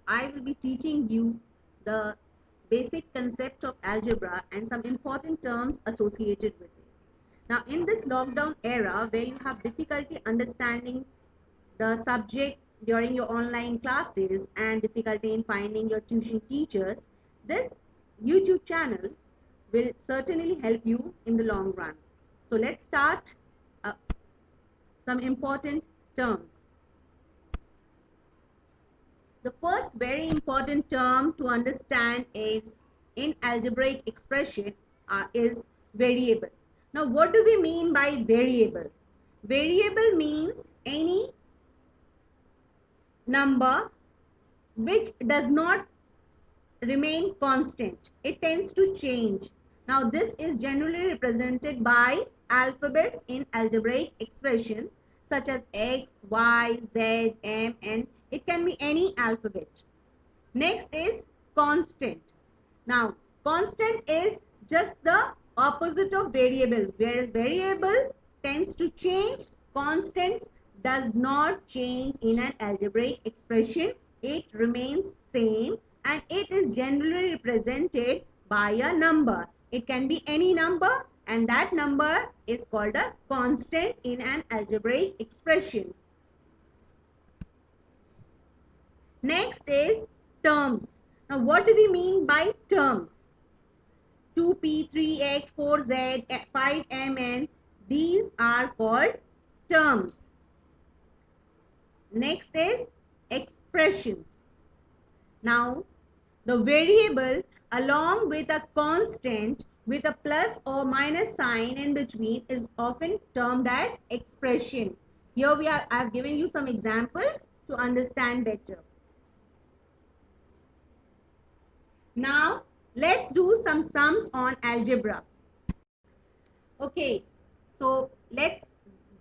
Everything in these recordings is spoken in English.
I will be teaching you the basic concept of algebra and some important terms associated with it. Now, in this lockdown era where you have difficulty understanding the subject during your online classes and difficulty in finding your tuition teachers, this YouTube channel will certainly help you in the long run. So let's start some important terms. The first very important term to understand is in algebraic expression is variable. Now, what do we mean by variable? Variable means any number which does not remain constant. It tends to change. Now, this is generally represented by alphabets in algebraic expression such as X, Y, Z, M, N. It can be any alphabet. Next is constant. Now, constant is just the opposite of variable. Whereas variable tends to change, constant does not change in an algebraic expression. It remains same and it is generally represented by a number. It can be any number and that number is called a constant in an algebraic expression. Next is terms. Now, what do we mean by terms? 2p, 3x, 4z, 5mn, these are called terms. Next is expressions. Now, the variable along with a constant with a plus or minus sign in between is often termed as expression. Here I have given you some examples to understand better. Now, let's do some sums on algebra. Okay, so let's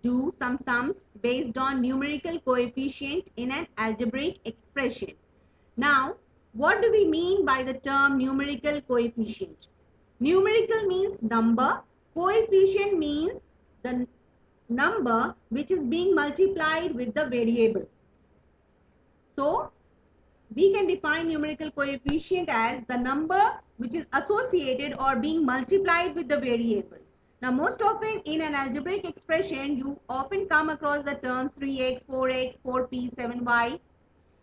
do some sums based on numerical coefficient in an algebraic expression. Now, what do we mean by the term numerical coefficient? Numerical means number, coefficient means the number which is being multiplied with the variable. So, we can define numerical coefficient as the number which is associated or being multiplied with the variable. Now, most often in an algebraic expression, you often come across the terms 3x, 4x, 4p, 7y.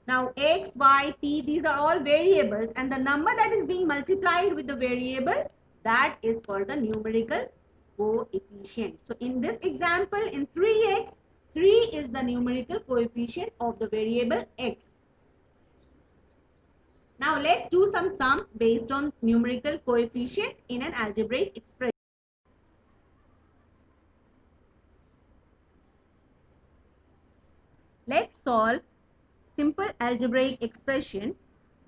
Now, x, y, p, these are all variables and the number that is being multiplied with the variable, that is called the numerical coefficient. So, in this example, in 3x, 3 is the numerical coefficient of the variable x. Now, let's do some sum based on numerical coefficient in an algebraic expression. Let's solve simple algebraic expression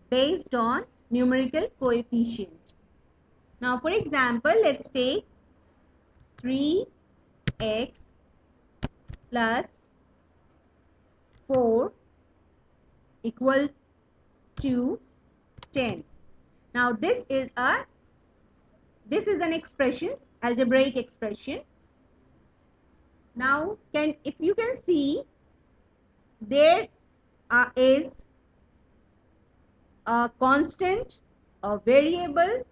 based on numerical coefficient. Now, for example, let's take 3x plus 4 equal to 10. Now, this is an expression, algebraic expression. Now, if you can see, there is a constant, a variable.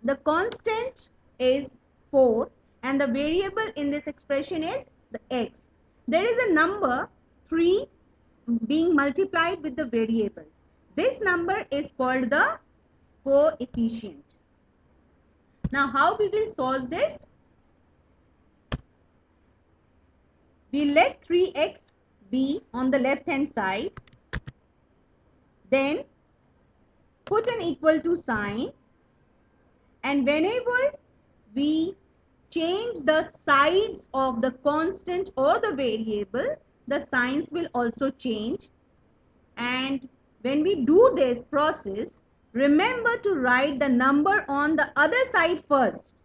The constant is 4 and the variable in this expression is the x. There is a number 3 being multiplied with the variable. This number is called the coefficient. Now, how we will solve this? We let 3x be on the left hand side, then put an equal to sign, and whenever we change the sides of the constant or the variable, the signs will also change. And when we do this process, remember to write the number on the other side first,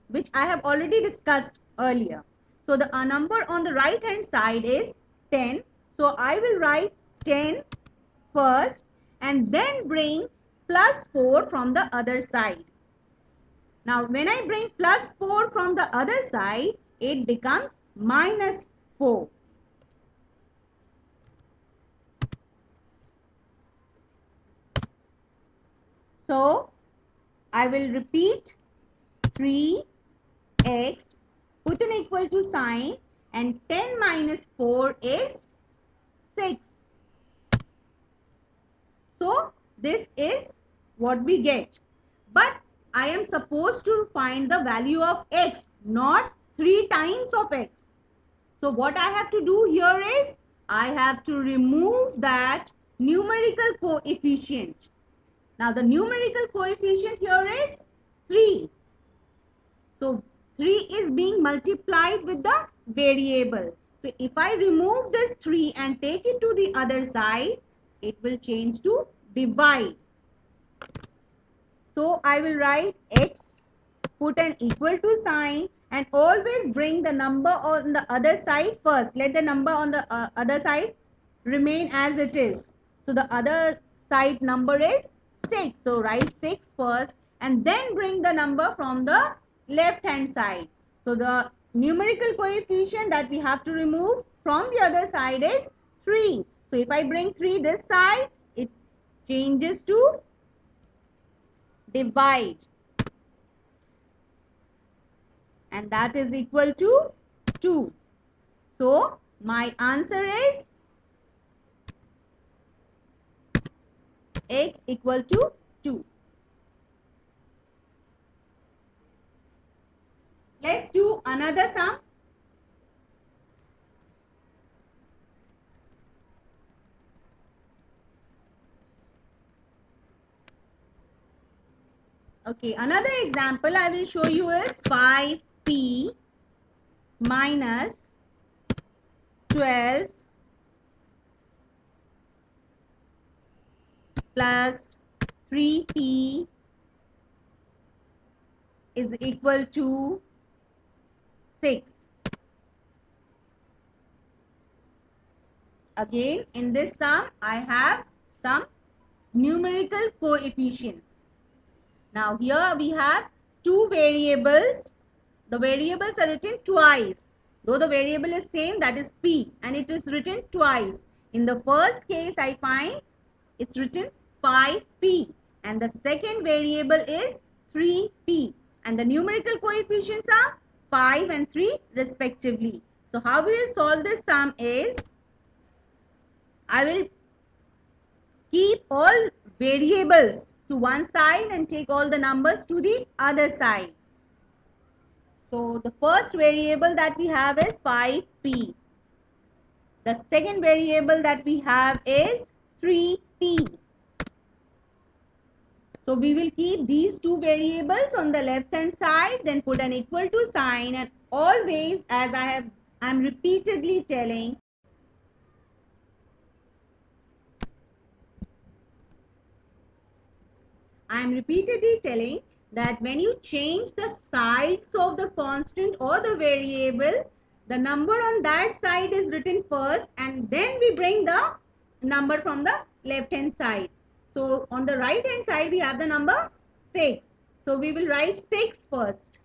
which I have already discussed earlier. So the number on the right hand side is 10. So I will write 10 first and then bring plus 4 from the other side. Now, when I bring plus 4 from the other side, it becomes minus 4. So I will repeat 3x, put an equal to sign, and 10 minus 4 is 6. So this is what we get. But I am supposed to find the value of x, not 3 times of x. So what I have to do here is, I have to remove that numerical coefficient. Now the numerical coefficient here is 3. So 3 is being multiplied with the variable. So if I remove this 3 and take it to the other side, it will change to divide. So I will write x, put an equal to sign, and always bring the number on the other side first. Let the number on the other side remain as it is. So the other side number is 6. So write 6 first and then bring the number from the left hand side. So the numerical coefficient that we have to remove from the other side is 3. So if I bring 3 this side, it changes to divide, and that is equal to 2. So my answer is x equal to 2. Let's do another sum. Okay, another example I will show you is 5p minus 12 plus 3p is equal to 6. Again, in this sum, I have some numerical coefficients. Now here we have two variables. The variables are written twice. Though the variable is same, that is p, and it is written twice. In the first case, I find it's written 5p, and the second variable is 3p, and the numerical coefficients are 5 and 3 respectively. So how we will solve this sum is, I will keep all variables to one side and take all the numbers to the other side. So the first variable that we have is 5p. The second variable that we have is 3p. So we will keep these two variables on the left hand side, then put an equal to sign, and always, as I'm repeatedly telling, that when you change the sides of the constant or the variable, the number on that side is written first, and then we bring the number from the left hand side. So on the right hand side we have the number 6. So we will write 6 first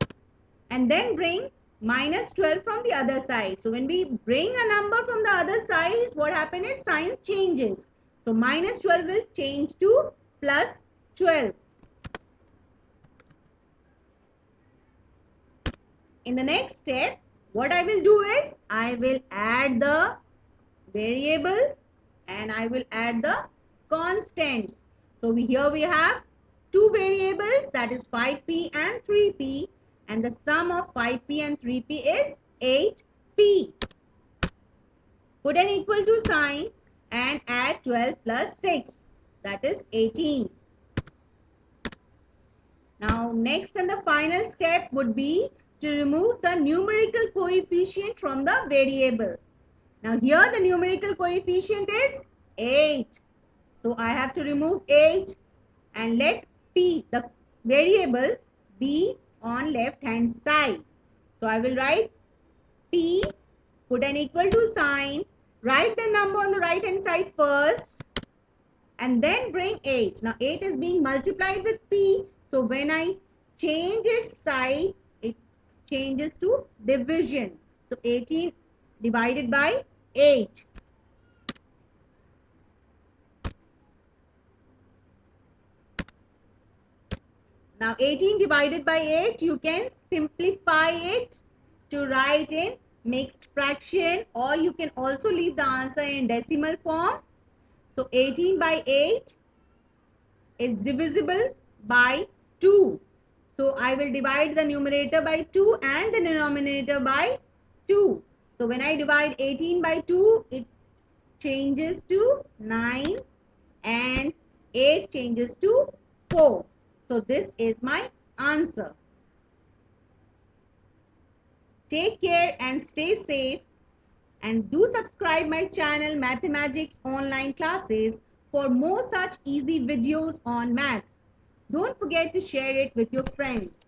and then bring minus 12 from the other side. So when we bring a number from the other side, what happens is sign changes. So minus 12 will change to plus 12. In the next step, what I will do is, I will add the variable and I will add the constants. So here we have two variables, that is 5p and 3p, and the sum of 5p and 3p is 8p. Put an equal to sign and add 12 plus 6, that is 18. Now next and the final step would be to remove the numerical coefficient from the variable. Now here the numerical coefficient is 8. So I have to remove 8 and let p, the variable, be on left hand side. So I will write p, put an equal to sign, write the number on the right hand side first, and then bring 8. Now 8 is being multiplied with p. So when I change its side, it changes to division. So 18 divided by 8. Now 18 divided by 8, you can simplify it to write in mixed fraction, or you can also leave the answer in decimal form. So 18 by 8 is divisible by 2. So I will divide the numerator by 2 and the denominator by 2. So when I divide 18 by 2, it changes to 9 and 8 changes to 4. So this is my answer. Take care and stay safe, and do subscribe my channel Mathematics Online Classes for more such easy videos on maths. Don't forget to share it with your friends.